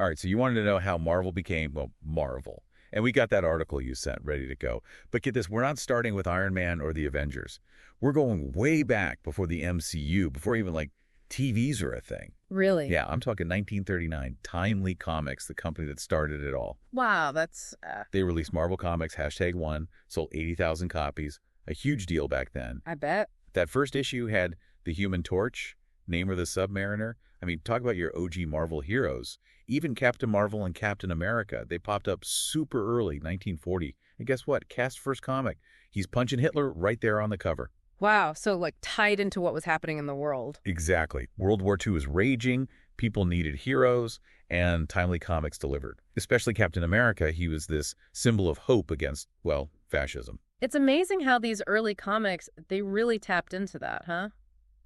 All right, so you wanted to know how Marvel became, well, Marvel. And we got that article you sent ready to go. But get this, we're not starting with Iron Man or the Avengers. We're going way back before the MCU, before even, like, TVs are a thing. Really? Yeah, I'm talking 1939, Timely Comics, the company that started it all. Wow, that's... They released Marvel Comics, #1, sold 80,000 copies. A huge deal back then. I bet. That first issue had the Human Torch, Namor the Submariner. I mean, talk about your OG Marvel heroes. Even Captain Marvel and Captain America, they popped up super early, 1940. And guess what? Cast's first comic. He's punching Hitler right there on the cover. Wow, so like tied into what was happening in the world. Exactly. World War II was raging, people needed heroes, and Timely Comics delivered. Especially Captain America, he was this symbol of hope against, well, fascism. It's amazing how these early comics, they really tapped into that, huh?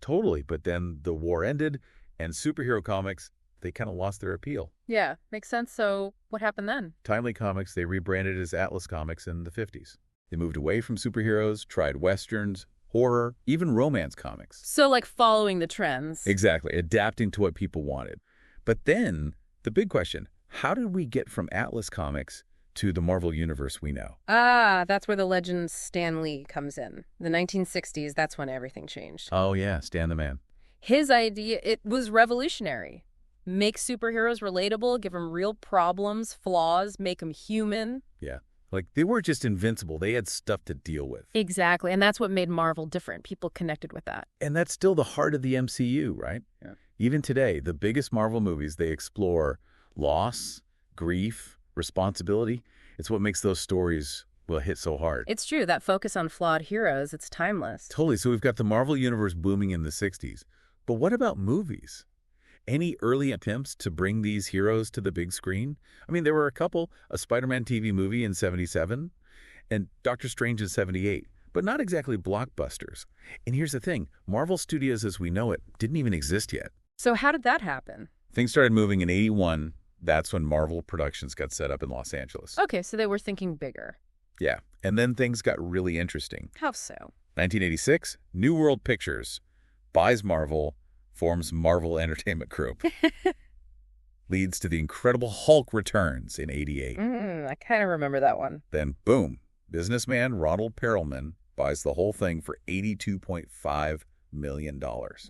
Totally, but then the war ended, and superhero comics, they kind of lost their appeal. Yeah, makes sense. So what happened then? Timely Comics, they rebranded as Atlas Comics in the 50s. They moved away from superheroes, tried westerns, horror, even romance comics. So like following the trends. Exactly, adapting to what people wanted. But then, the big question, how did we get from Atlas Comics to the Marvel Universe we know? Ah, that's where the legend Stan Lee comes in. The 1960s, that's when everything changed. Oh yeah, Stan the Man. His idea, it was revolutionary. Make superheroes relatable, give them real problems, flaws, make them human. Yeah, like they weren't just invincible, they had stuff to deal with. Exactly, and that's what made Marvel different. People connected with that. And that's still the heart of the MCU, right? Yeah. Even today, the biggest Marvel movies, they explore loss, grief, responsibility. It's what makes those stories, well, hit so hard. It's true, that focus on flawed heroes, it's timeless. Totally. So we've got the Marvel Universe booming in the 60s. But what about movies? Any early attempts to bring these heroes to the big screen? I mean, there were a couple, a Spider-Man TV movie in 77 and Doctor Strange in 78, but not exactly blockbusters. And here's the thing, Marvel Studios as we know it didn't even exist yet. So how did that happen? Things started moving in 81. That's when Marvel Productions got set up in Los Angeles. Okay, so they were thinking bigger. Yeah, and then things got really interesting. How so? 1986, New World Pictures buys Marvel, forms Marvel Entertainment Group. Leads to the Incredible Hulk returns in 88. I kind of remember that one. Then, boom, businessman Ronald Perelman buys the whole thing for $82.5 million.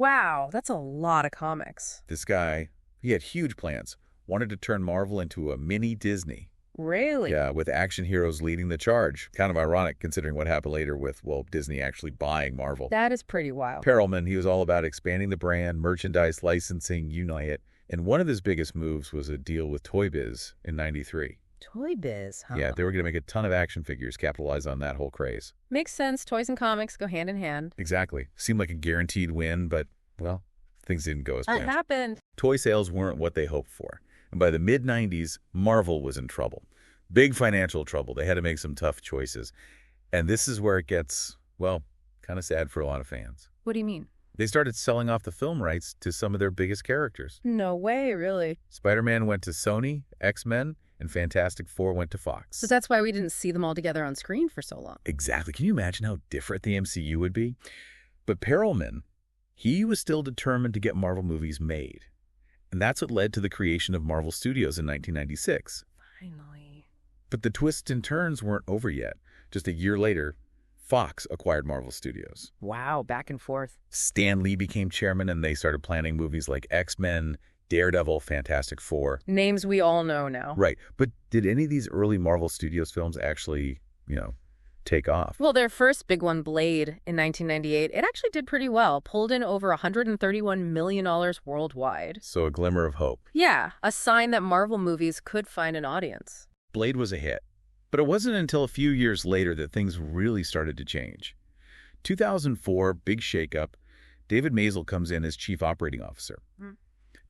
Wow, that's a lot of comics. This guy, he had huge plans. Wanted to turn Marvel into a mini Disney. Really? Yeah, with action heroes leading the charge. Kind of ironic considering what happened later with, well, Disney actually buying Marvel. That is pretty wild. Perelman, he was all about expanding the brand, merchandise, licensing, you know it. And one of his biggest moves was a deal with Toy Biz in 93. Toy Biz, huh? Yeah, they were going to make a ton of action figures, capitalize on that whole craze. Makes sense. Toys and comics go hand in hand. Exactly. Seemed like a guaranteed win, but, well, things didn't go as planned. What happened? Toy sales weren't what they hoped for. And by the mid-90s, Marvel was in trouble. Big financial trouble. They had to make some tough choices. And this is where it gets, well, kind of sad for a lot of fans. What do you mean? They started selling off the film rights to some of their biggest characters. No way, really. Spider-Man went to Sony, X-Men, and Fantastic Four went to Fox. So that's why we didn't see them all together on screen for so long. Exactly. Can you imagine how different the MCU would be? But Perelman, he was still determined to get Marvel movies made. And that's what led to the creation of Marvel Studios in 1996. Finally. But the twists and turns weren't over yet. Just a year later, Fox acquired Marvel Studios. Wow, back and forth. Stan Lee became chairman, and they started planning movies like X-Men, Daredevil, Fantastic Four. Names we all know now. Right. But did any of these early Marvel Studios films actually, take off? Well, their first big one, Blade, in 1998, it actually did pretty well. Pulled in over $131 million worldwide. So a glimmer of hope. Yeah, a sign that Marvel movies could find an audience. Blade was a hit. But it wasn't until a few years later that things really started to change. 2004, big shakeup. David Maisel comes in as chief operating officer.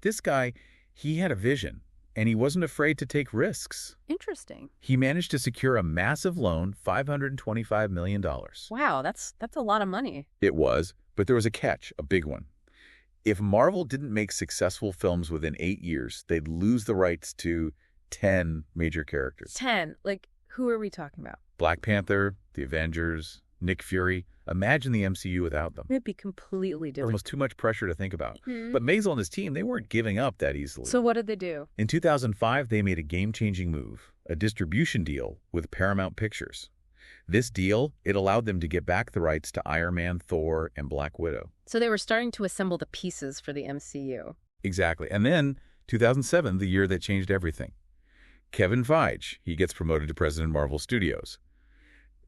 This guy, he had a vision, and he wasn't afraid to take risks. Interesting. He managed to secure a massive loan, $525 million. Wow, that's a lot of money. It was, but there was a catch, a big one. If Marvel didn't make successful films within 8 years, they'd lose the rights to 10 major characters. 10? Like, who are we talking about? Black Panther, The Avengers, Nick Fury. Imagine the MCU without them. It'd be completely There different. was too much pressure to think about. Mhm. But Maisel and his team, they weren't giving up that easily. So what did they do? In 2005, they made a game-changing move, a distribution deal with Paramount Pictures. This deal, it allowed them to get back the rights to Iron Man, Thor, and Black Widow. So they were starting to assemble the pieces for the MCU. Exactly. And then 2007, the year that changed everything. Kevin Feige, he gets promoted to president of Marvel Studios.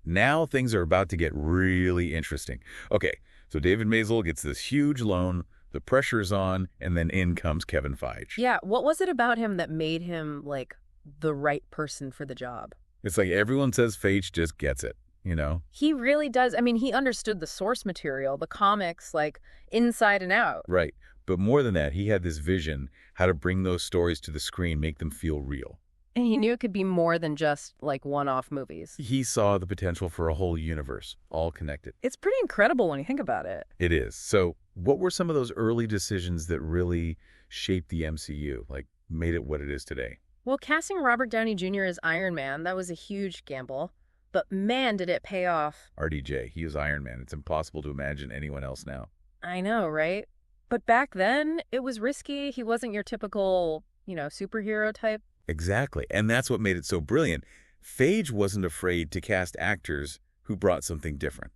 Now things are about to get really interesting. Okay, so David Maisel gets this huge loan, the pressure's on, and then in comes Kevin Feige. Yeah, what was it about him that made him, like, the right person for the job? It's like everyone says Feige just gets it, you know? He really does. I mean, he understood the source material, the comics, like, inside and out. Right. But more than that, he had this vision how to bring those stories to the screen, make them feel real. And he knew it could be more than just, like, one-off movies. He saw the potential for a whole universe, all connected. It's pretty incredible when you think about it. It is. So what were some of those early decisions that really shaped the MCU, like made it what it is today? Well, casting Robert Downey Jr. as Iron Man, that was a huge gamble. But man, did it pay off. RDJ, he was Iron Man. It's impossible to imagine anyone else now. I know, right? But back then, it was risky. He wasn't your typical, superhero type. Exactly. And that's what made it so brilliant. Feige wasn't afraid to cast actors who brought something different.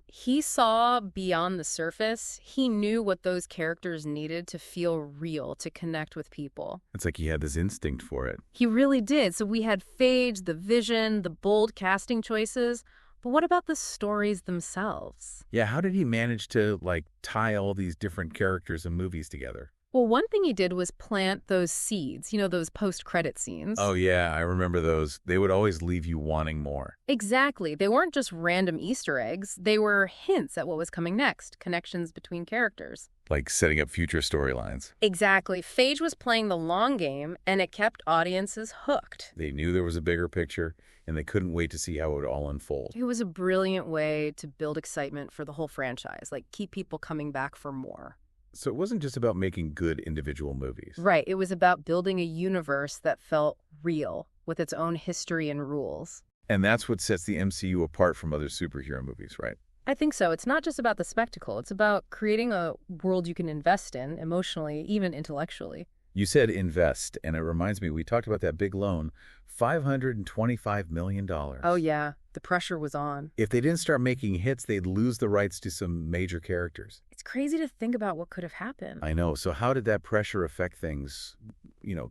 He saw beyond the surface. He knew what those characters needed to feel real, to connect with people. It's like he had this instinct for it. He really did. So we had Feige, the vision, the bold casting choices. But what about the stories themselves? Yeah, how did he manage to, tie all these different characters and movies together? Well, one thing he did was plant those seeds, those post-credit scenes. Oh, yeah, I remember those. They would always leave you wanting more. Exactly. They weren't just random Easter eggs. They were hints at what was coming next, connections between characters. Like setting up future storylines. Exactly. Feige was playing the long game, and it kept audiences hooked. They knew there was a bigger picture, and they couldn't wait to see how it would all unfold. It was a brilliant way to build excitement for the whole franchise, keep people coming back for more. So it wasn't just about making good individual movies. Right. It was about building a universe that felt real, with its own history and rules. And that's what sets the MCU apart from other superhero movies, right? I think so. It's not just about the spectacle. It's about creating a world you can invest in emotionally, even intellectually. You said invest, and it reminds me, we talked about that big loan, $525 million. Oh, yeah. The pressure was on. If they didn't start making hits, they'd lose the rights to some major characters. It's crazy to think about what could have happened. I know. So how did that pressure affect things,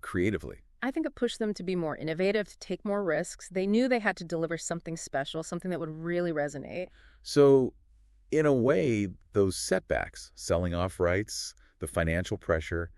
creatively? I think it pushed them to be more innovative, to take more risks. They knew they had to deliver something special, something that would really resonate. So, in a way, those setbacks, selling off rights, the financial pressure,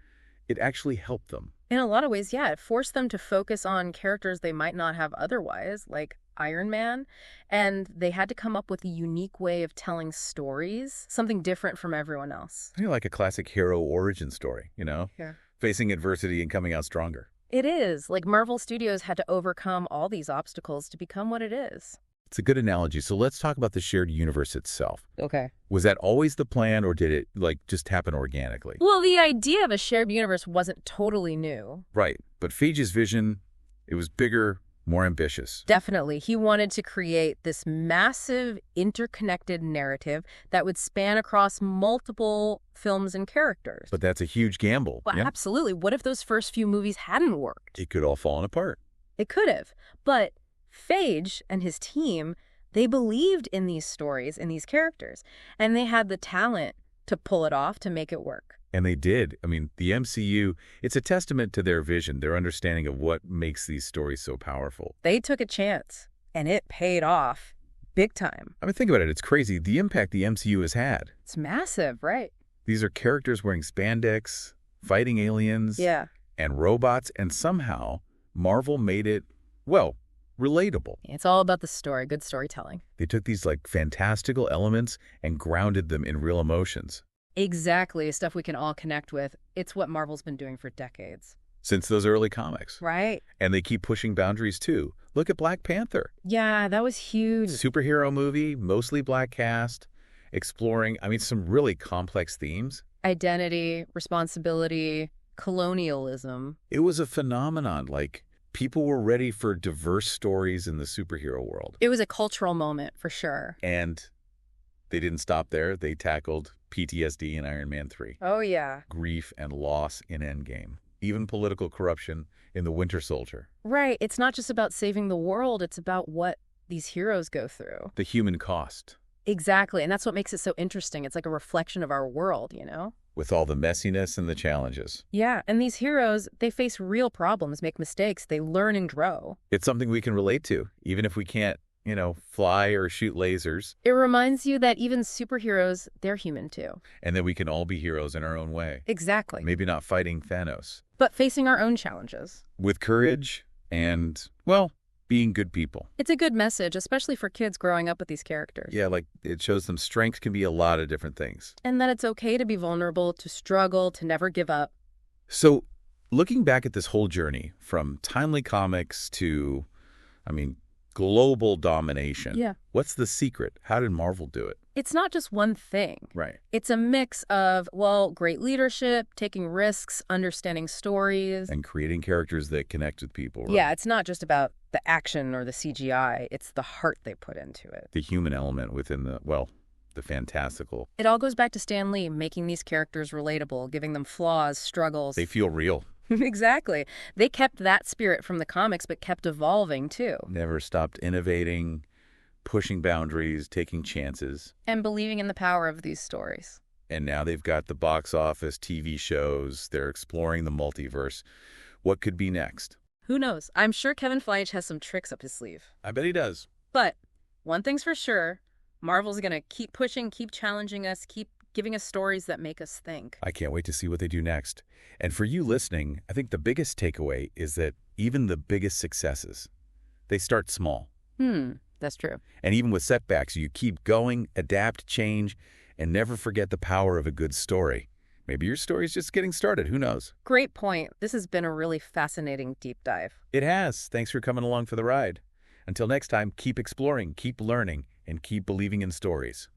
it actually helped them. In a lot of ways, yeah, it forced them to focus on characters they might not have otherwise, like Iron Man, and they had to come up with a unique way of telling stories, something different from everyone else. Like a classic hero origin story, Yeah. facing adversity and coming out stronger. It is. Marvel Studios had to overcome all these obstacles to become what it is. It's a good analogy. So let's talk about the shared universe itself. Okay. Was that always the plan, or did it, just happen organically? Well, the idea of a shared universe wasn't totally new. Right. But Feige's vision, it was bigger, more ambitious. Definitely. He wanted to create this massive, interconnected narrative that would span across multiple films and characters. But that's a huge gamble. Well, yeah? absolutely. What if those first few movies hadn't worked? It could all fall apart. It could have. But Feige and his team, they believed in these stories, in these characters, and they had the talent to pull it off, to make it work. And they did. I mean, the MCU, it's a testament to their vision, their understanding of what makes these stories so powerful. They took a chance, and it paid off big time. I mean, think about it. It's crazy. The impact the MCU has had. It's massive, right? These are characters wearing spandex, fighting aliens, Yeah. and robots, and somehow Marvel made it, relatable. It's all about the story, good storytelling. They took these fantastical elements and grounded them in real emotions. Exactly, stuff we can all connect with. It's what Marvel's been doing for decades. Since those early comics. Right. And they keep pushing boundaries too. Look at Black Panther. Yeah, that was huge. Superhero movie, mostly black cast, exploring, some really complex themes. Identity, responsibility, colonialism. It was a phenomenon. People were ready for diverse stories in the superhero world. It was a cultural moment, for sure. And They didn't stop there. They tackled PTSD in Iron Man 3, Oh, yeah. grief and loss in Endgame, even political corruption in The Winter Soldier. Right. It's not just about saving the world. It's about what these heroes go through. The human cost, Exactly. And that's what makes it so interesting. It's like a reflection of our world, you know? with all the messiness and the challenges. Yeah. And these heroes, they face real problems, make mistakes, they learn and grow. It's something we can relate to, even if we can't, fly or shoot lasers, It reminds you that even superheroes, they're human too. and that we can all be heroes in our own way. Exactly. Maybe not fighting Thanos. But facing our own challenges. With courage and, well, being good people. It's a good message, especially for kids growing up with these characters. Yeah, like it shows them strength can be a lot of different things. And that it's okay to be vulnerable, to struggle, to never give up. So, looking back at this whole journey from timely comics to, global domination. Yeah. What's the secret? How did Marvel do it? It's not just one thing. Right. It's a mix of, well, great leadership, taking risks, understanding stories. And creating characters that connect with people. Right? Yeah, it's not just about the action or the CGI. It's the heart they put into it. The human element within the fantastical. It all goes back to Stan Lee, making these characters relatable, giving them flaws, struggles. They feel real. Exactly. They kept that spirit from the comics, but kept evolving, too. Never stopped innovating, pushing boundaries, taking chances. And believing in the power of these stories. And now they've got the box office, TV shows. They're exploring the multiverse. What could be next? Who knows? I'm sure Kevin Feige has some tricks up his sleeve. I bet he does. But one thing's for sure, Marvel's going to keep pushing, keep challenging us, keep giving us stories that make us think. I can't wait to see what they do next. And for you listening, I think the biggest takeaway is that even the biggest successes, they start small. That's true. And even with setbacks, you keep going, adapt, change, and never forget the power of a good story. Maybe your story's just getting started. Who knows? Great point. This has been a really fascinating deep dive. It has. Thanks for coming along for the ride. Until next time, keep exploring, keep learning, and keep believing in stories.